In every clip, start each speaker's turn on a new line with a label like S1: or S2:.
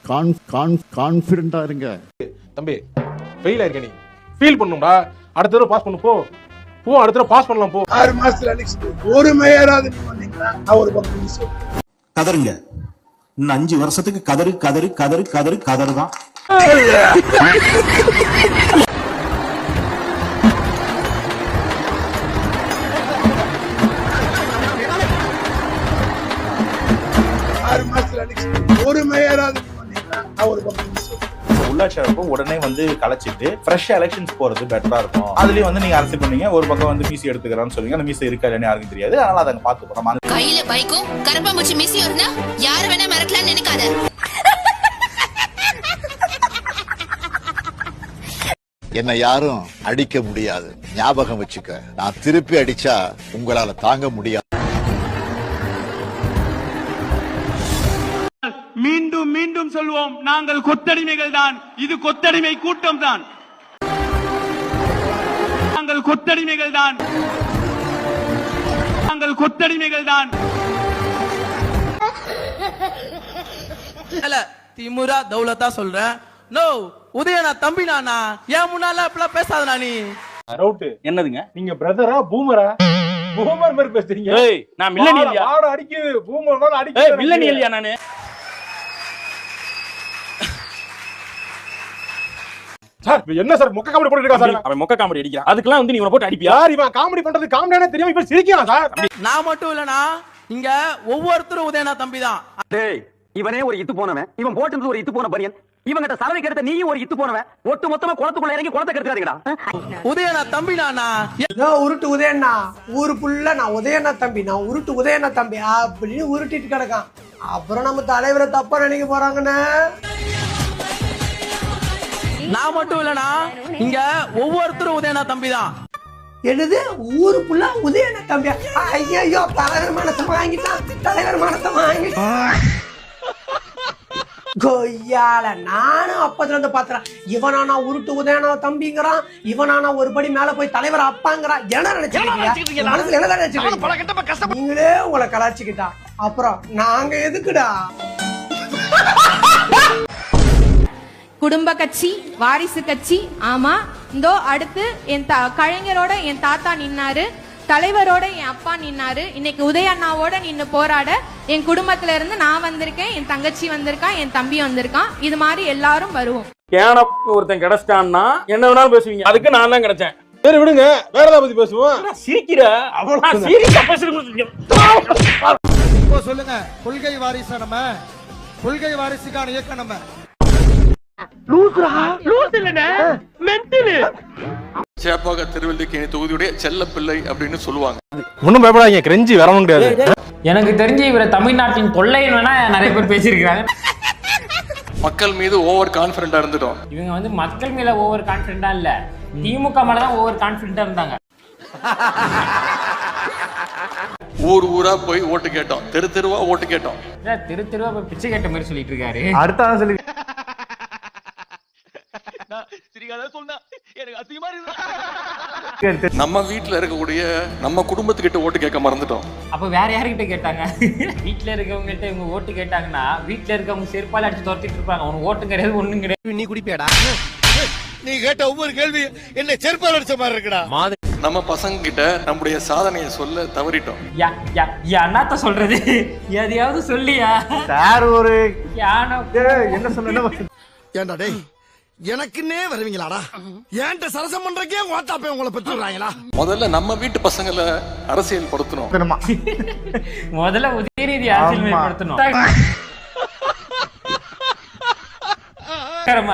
S1: கான்ஃபிடண்டா இருங்க.
S2: தம்பி ஃபெயில் ஆயிருக்க, நீ ஃபீல் பண்ணும்டா. அடுத்த தடவை பாஸ் பண்ணு, போ அடுத்த தடவை பாஸ் பண்ணலாம், போ.
S3: 6 மாசத்துல எலெக்ஷன் ஒரு மேயராவது நீ வந்தீங்கன்னா நான் ஒரு பக்கம் சொல்றேன்.
S4: கதருங்க. இன்னும் 5 வருஷத்துக்கு கதறுதான்.
S3: ஒரு மேயராவது நீ வந்தீங்கன்னா நான் ஒரு பக்கம் சொல்றேன்.
S5: உள்ளாட்சி அமைப்பு உடனே வந்து கலைச்சிட்டு ஃப்ரெஷ் எலெக்ஷன்ஸ் போறது பெட்டரா இருக்கும். அதுலயும் வந்து நீங்க அரசு பண்ணீங்க, ஒரு பக்கம் வந்து மீசி எடுத்துக்கிறான்னு சொல்லுங்க. அந்த மீசி இருக்கா இல்லைன்னு யாருக்கும் தெரியாது. அதனால அதை பார்த்து போறோம்.
S6: கையில பைக்கும் கரப்பாம்பூச்சி மீசி இருந்தா யாரு வேணா மிரட்டலாம்னு நினைக்காத.
S1: என்னை யாரும் அடிக்க முடியாது, ஞாபகம் வச்சுக்க. நான் திருப்பி அடிச்சா உங்களால தாங்க முடியாது.
S7: மீண்டும் மீண்டும் சொல்வோம், நாங்கள் கொத்தடிமைகள் தான். இது கொத்தடிமை கூட்டம் தான். நாங்கள் கொத்தடிமைகள் தான். நாங்கள் கொத்தடிமைகள் தான்.
S8: திமுரா தௌலத்தா சொல்றேன். நோ உதயனா தம்பி நானா, ஏன் முன்னால அப்பெல்லாம் பேசாதனா நீ.
S2: டவுட்
S5: என்னதுங்க?
S2: நீங்க பிரதரா பூமரா? பூமர் மாதிரி பேசுறீங்க.
S5: ஏய் நான் மில்லனியல்யா.
S2: ஆட அடிக்குது, பூமர் மேல அடிக்குது.
S5: ஏய் மில்லனியல்யா நானு.
S2: சார் என்ன சார் மொக்க காமெடி பண்ணிட்டு இருக்கா சார்?
S5: அவன் மொக்க காமெடி அடிக்கிறான். அதுக்கெல்லாம் வந்து நீ இவனை போட்டு அடிப்பியா?
S2: யார் இவன் காமெடி பண்றது? காமெடியானே தெரியாம இப்ப சிரிக்கிறான் சார்.
S8: நான் மட்டும் இல்லனா, இங்க ஒவ்வொருத்தரும் உதயனா தம்பி தான்.
S9: டேய் இவனே ஒரு இத்து போனவன். இவன் போட்டுறது ஒரு இத்து போன பரியன். இவங்கிட்ட சலவை கெடுத்த நீயும் ஒரு இத்து போனவன். ஒட்டு மொத்தமா குளத்துக்குள்ள இறங்கி குளத்தை கெடுத்துறாதீங்கடா.
S8: உதயனா தம்பி நானா.
S3: நான் உருட்டு உதயண்ணா, ஊரு புள்ள நான் உதயண்ணா தம்பி, நான் உருட்டு உதயண்ணா தம்பி அப்படின்னு உருட்டிட்டு கிடக்கான். அப்புறம் நம்ம தலைவரை தப்பா நினைக்க போறாங்கன்னு.
S8: நான் மட்டும் இல்லனா, இங்க ஒவ்வொருத்தரும் உதயனா தம்பி தான்.
S3: என்னது ஊரு புள்ள உதயண்ணா தம்பி? ஐயோ தலைவர் மனசை வாங்கிட்டான், தலைவர் மனசை வாங்கிட்டான். கொய்யால நானும் அப்பத்துல இருந்து பாத்துறேன். இவனானா உருட்டு உதயனா தம்பிங்கிறான், இவனானா ஒரு படி மேல போய் தலைவர் அப்பாங்கிறான். என்ன நினைச்சிருக்கீங்க? மனசுல என்னதான் நினைச்சிருக்கீங்க? நீங்களே உங்களை கலாச்சிக்கிட்டா அப்புறம் நாங்க எதுக்குடா?
S10: குடும்ப கட்சி, வாரிசு கட்சி. ஆமா, இந்தோ அடுத்து என் கலைஞரோட என் தாத்தா நின்னாரு, தலைவரோட என் அப்பா நின்னாரு. இன்னைக்கு உதயண்ணாவோட நின்னு போராட என் குடும்பத்துல இருந்து நான் வந்திருக்கேன், என் தங்கச்சி வந்திருக்கான், என் தம்பி வந்திருக்கான். இது மாதிரி எல்லாரும் வருவோம்.
S5: ஒருத்தன் கிடைச்சிட்டான்னா என்ன வேணாலும் பேசுவீங்க. அதுக்கு நான் தான் கிடைச்சேன்.
S2: சரி விடுங்க, வேற ஏதாவது பத்தி பேசுவோம்.
S5: சிரிக்கிற
S11: இப்போ சொல்லுங்க, கொள்கை வாரிசு நம்ம, கொள்கை வாரிசுக்கான இயக்கம் நம்ம.
S12: சேப்பாக திருவல்லிக்கேணி தொகுதியுடைய செல்ல பிள்ளை அப்படின்னு சொல்லுவாங்க.
S2: ஒண்ணும் பயப்படாதீங்க, கிரெஞ்சி வரவும் கிடையாது.
S13: எனக்கு தெரிஞ்சு இவரை தமிழ்நாட்டின் கொள்ளைன்னு வேணா நிறைய பேர் பேசியிருக்கிறாங்க.
S12: மக்கள் மீது ஓவர் கான்பிடண்டா இருந்துட்டோம்.
S13: இவங்க வந்து மக்கள் மேல ஓவர் கான்பிடண்டா இல்ல, திமுக மேலதான் ஓவர் கான்பிடண்டா இருந்தாங்க.
S12: ஊர் ஊரா போய் ஓட்டு கேட்டோம், தெரு தெருவா ஓட்டு கேட்டோம்.
S13: தெரு தெருவா போய் பிச்சை கேட்ட மாதிரி சொல்லிட்டு இருக்காரு.
S2: அடுத்த சொல்லி
S12: நம்ம வீட்டுல இருக்கக்கூடிய நம்ம குடும்பத்துக்கிட்ட ஓட்டு கேட்க மறந்துட்டோம்.
S13: அப்ப வேற யாருக்கிட்ட கேட்டாங்க? வீட்டுல இருக்கவங்க கிட்ட இவங்க ஓட்டு கேட்டாங்கன்னா வீட்டுல இருக்கவங்க செருப்பால அடிச்சு துரத்திட்டு இருப்பாங்க. உனக்கு ஓட்டும் கிடையாது, ஒண்ணும் கிடையாது.
S11: நீ குடிப்பியாடா? நீ கேட்ட ஒவ்வொரு கேள்வி என்ன செருப்பால அடிச்ச மாதிரி இருக்குடா.
S12: நம்ம பசங்க கிட்ட நம்முடைய சாதனையை சொல்ல தவறிட்டோம்.
S13: என்னத்த சொல்றது? எதையாவது சொல்லியா
S2: சார்? ஒரு
S13: என்ன சொன்ன?
S11: ஏன்டா டேய், எனக்குன்னே வருவீங்களாடா? ஏன்ட்ட சரசம் பண்றக்கே வாட்டாப்பே உங்களை பெற்றுறாங்களா?
S12: முதல்ல நம்ம வீட்டு பசங்களை அரசியல் படுத்தணும்.
S13: முதல்ல உதயநிதி அரசியல் படுத்தணும்.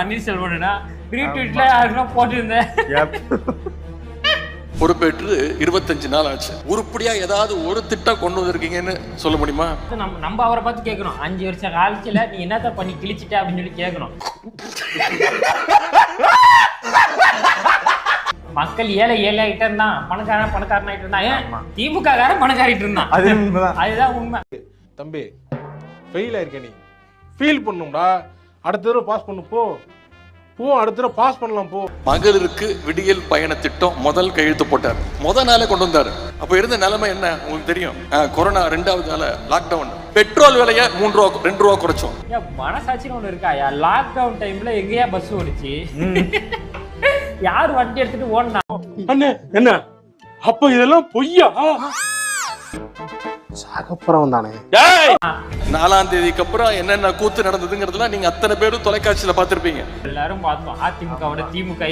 S13: அன்னில் செல்வனா ரீட்வீட்ல யாருன்னா போட்டிருந்தேன்.
S12: பொறுப்பேற்று 25 நாள் ஆச்சு. உருப்படியா ஏதாவது ஒரு திட்டம் கொண்டு வந்திருக்கீங்கன்னு சொல்ல முடியுமா?
S13: நம்ம அவரை பார்த்து கேட்கணும், 5 வருஷம் காலத்துல நீ என்னத்த பண்ணி கிழிச்சிட்ட அப்படின்னு சொல்லி கேட்கணும். மக்கள் ஏழை ஆகிட்டே இருந்தான், பணக்காரன் ஆகிட்டு இருந்தான். திமுக காரன் பணக்காரிட்டு இருந்தான். அதுதான் உண்மை.
S2: தம்பி ஃபெயில் ஆயிருக்க, நீ ஃபீல் பண்ணும்டா. அடுத்த தடவை பாஸ் பண்ணு, போ போ அடுத்த தடவை பாஸ் பண்ணலாம் போ.
S12: மகளிருக்கு விடியல் பயண திட்டம் முதல் கையெழுத்து போட்டார், நாளே கொண்டு வந்தாரு. அப்ப இருந்த நிலைமை என்ன உங்களுக்கு தெரியும்? கொரோனா 2வது நாள் லாக்டவுன், பெட்ரோல் விலைய 2 ரூபா குறைச்சோம்.
S13: மனசாட்சின்னு ஒண்ணு இருக்காயா? லாக்டவுன் டைம்ல எங்கேயா பஸ் ஓடிச்சு? யார் வண்டி எடுத்துட்டு ஓடனா?
S2: அண்ணே என்ன அப்ப இதெல்லாம் பொய்யா? சாகப்புறம் தானே.
S12: 4ஆம் தேதிக்கு அப்புறம் என்னென்ன கூத்து நடந்ததுங்கிறதுலாம் நீங்க அத்தனை பேரும் தொலைக்காட்சியில பார்த்திருப்பீங்க.
S13: எல்லாரும் பார்த்தோம். அதிமுகவோட திமுக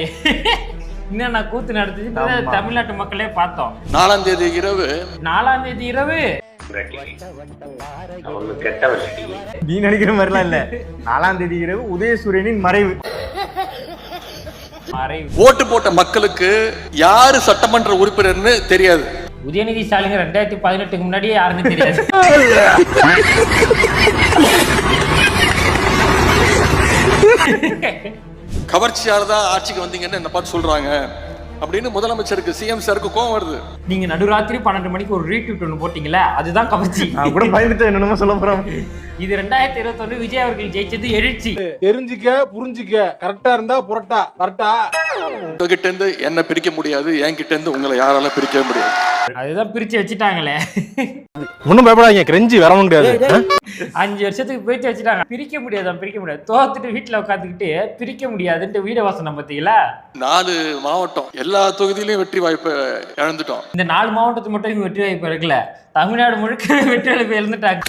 S13: என்னென்ன கூத்து நடந்துச்சு தமிழ்நாட்டு மக்களே பார்த்தோம்.
S12: 4ஆம் தேதி இரவு
S8: நீ நினைக்கிற மாதிரிலாம் இல்ல. 4ஆம் தேதி இரவு உதயசூரியனின் மறைவு.
S12: ஓட்டு போட்ட மக்களுக்கு யாரு சட்டமன்ற உறுப்பினர்னு தெரியாது.
S13: உதயநிதி ஸ்டாலின் 2018க்கு முன்னாடியே யாருன்னு தெரியாது.
S12: கவர்ச்சியால தான் ஆட்சிக்கு வந்தீங்கன்னு என்ன பார்த்து சொல்றாங்க அப்படின்னு முதலமைச்சருக்கு சிஎம் சாருக்கு கோவம் வருது.
S13: நீங்க நடுராத்திரி 12 மணிக்கு ஒரு ரீட்வீட் ஒன்று போட்டீங்களா, அதுதான் கவர்ச்சி.
S8: கூட பயந்துட்டு என்னமோ சொல்ல போறோம்.
S13: இது 2021 விஜய் அவர்கள் ஜெயிச்சது எழுச்சி.
S2: தெரிஞ்சிக்க புரிஞ்சிக்க, கரெக்டா இருந்தா புரட்டா. கரெக்டா
S12: உங்ககிட்ட இருந்து என்ன பிரிக்க முடியாது, என்கிட்ட இருந்து உங்களை யாரால பிரிக்க முடியாது.
S13: அதுதான் பிரிச்சு வச்சுட்டாங்களே.
S2: ஒண்ணும் பயப்படாதீங்க, கிரெஞ்சி வரவும் முடியாது.
S13: 5 வருஷத்துக்கு பிரிச்சு வச்சுட்டாங்க. பிரிக்க முடியாது. தோத்துட்டு வீட்டுல உட்காந்துக்கிட்டு பிரிக்க முடியாதுன்ட்டு வீட வாசனம் பார்த்தீங்களா?
S12: 4 மாவட்டம் எல்லா தொகுதியிலும் வெற்றி வாய்ப்பை இழந்துட்டோம்.
S13: இந்த 4 மாவட்டத்துக்கு மட்டும் இவங்க வெற்றி வாய்ப்பு இருக்குல்ல, தமிழ்நாடு முழுக்க வெற்றி வாய்ப்பு இழந்துட்டாங்க.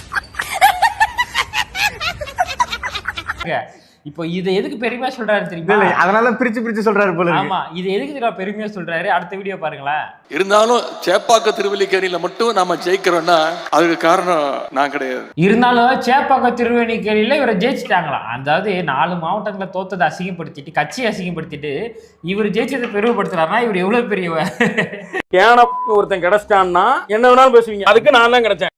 S13: இப்போ இதை எதுக்கு பெருமையா சொல்றாரு தெரியுமா?
S8: அதனால பிரிச்சு சொல்றாரு போல.
S13: ஆமா, இது எதுக்கு பெருமையா சொல்றாரு? அடுத்த வீடியோ பாருங்களேன்.
S12: இருந்தாலும் சேப்பாக்க திருவல்லிக்கேணியில மட்டும் நாம ஜெயிக்கிறோம்னா அதுக்கு காரணம் நான் கிடையாது.
S13: இருந்தாலும் சேப்பாக்க திருவல்லிக்கேணியில இவரை ஜெயிச்சுட்டாங்களாம். அதாவது 4 மாவட்டங்களை தோத்ததை அசிங்கப்படுத்திட்டு, கட்சியை அசிங்கப்படுத்திட்டு இவர் ஜெயிச்சதை பெருமைப்படுத்துறாருன்னா இவர் எவ்வளவு பெரியவ.
S8: ஒருத்தன் கிடைச்சிட்டான்னா என்ன வேணாலும் பேசுவீங்க. அதுக்கு நான் தான் கிடைச்சேன்.